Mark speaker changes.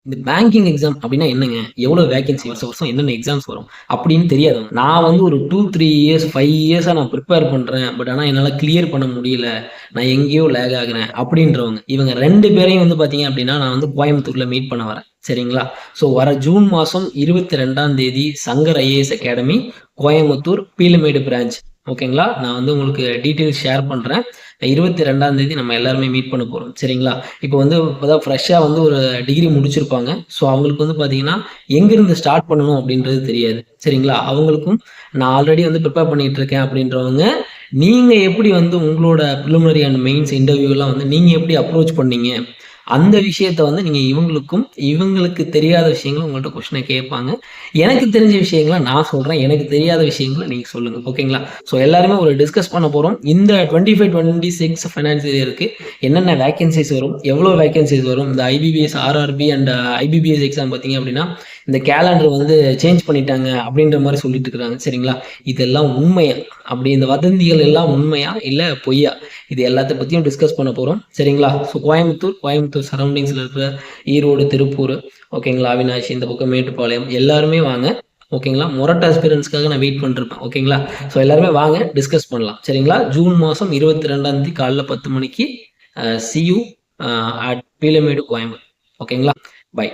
Speaker 1: இந்த banking exam அப்படின்னா என்னங்க? எவ்வளோ வேகன்சி வருஷம் வருஷம் என்னென்ன எக்ஸாம்ஸ் வரும்? அப்படின்னு தெரியாதவங்க. நான் வந்து ஒரு 2, 3 இயர்ஸ், 5 இயர்ஸா நான் ப்ரிப்பேர் பண்றேன். பட் ஆனா என்னால கிளியர் பண்ண முடியல. நான் எங்கேயோ லேக் ஆகுறேன் அப்படின்றவங்க. இவங்க 2 பேரையும் வந்து பார்த்தீங்க அப்படின்னா, நான் வந்து கோயம்புத்தூர்ல மீட் பண்ண வரேன். சரிங்களா? ஸோ வர ஜூன் மாசம் 22ஆம் தேதி Shankar IAS academy, Coimbatore, Peelamedu branch. ஓகேங்களா? நான் வந்து உங்களுக்கு டீட்டெயில்ஸ் ஷேர் பண்றேன். 22ஆம் தேதி நம்ம எல்லாருமே மீட் பண்ண போறோம். சரிங்களா? இப்போ வந்து இப்பதான் ஃப்ரெஷ்ஷா வந்து ஒரு டிகிரி முடிச்சிருப்பாங்க. ஸோ அவங்களுக்கு வந்து பார்த்தீங்கன்னா, எங்கிருந்து ஸ்டார்ட் பண்ணணும் அப்படின்றது தெரியாது. சரிங்களா? அவங்களுக்கும் நான் ஆல்ரெடி வந்து ப்ரிப்பேர் பண்ணிட்டு இருக்கேன் அப்படின்றவங்க, நீங்க எப்படி வந்து உங்களோட பிரிலிமினரி அண்ட் மெயின்ஸ் இன்டர்வியூலாம் வந்து நீங்க எப்படி அப்ரோச் பண்ணீங்க? அந்த விஷயத்த வந்து நீங்க இவங்களுக்கும், இவங்களுக்கு தெரியாத விஷயங்கள உங்கள்ட்ட கொஸ்டின கேட்பாங்க. எனக்கு தெரிஞ்ச விஷயங்கள நான் சொல்றேன். எனக்கு தெரியாத விஷயங்கள நீங்க சொல்லுங்க. ஓகேங்களா? ஸோ எல்லாருமே ஒரு டிஸ்கஸ் பண்ண போறோம். இந்த 25, 26 ஃபைனான்சியல் இயருக்கு என்னென்ன வேக்கன்ஸிஸ் வரும்? எவ்வளோ வேக்கன்ஸிஸ் வரும்? இந்த IBPS, RRB and IBPS exam பார்த்தீங்க அப்படின்னா, இந்த கேலண்டர் வந்து சேஞ்ச் பண்ணிட்டாங்க அப்படின்ற மாரி சொல்லிட்டு இருக்கிறாங்க. சரிங்களா? இதெல்லாம் உண்மையா? அப்படி இந்த வதந்திகள் எல்லாம் உண்மையா? இல்ல பொய்யா? இது எல்லாத்த பத்தியும் டிஸ்கஸ் பண்ண போறோம். சரிங்களா? ஸோ கோயம்புத்தூர் சரௌண்டிங்ஸ்ல இருக்கிற ஈரோடு, திருப்பூர், ஓகேங்களா? அவினாஷி, இந்த பக்கம் மேட்டுப்பாளையம் எல்லாருமே வாங்க. ஓகேங்களா? மொரட் ஆஸ்பிரன்ஸ்க்காக நான் வெயிட் பண்ணிருப்பேன். ஓகேங்களா? ஸோ எல்லாருமே வாங்க டிஸ்கஸ் பண்ணலாம். சரிங்களா? ஜூன் மாசம் 22ஆம் தேதி காலைல 10 மணிக்கு C you at Peelamedu, Coimbatore. ஓகேங்களா? பை.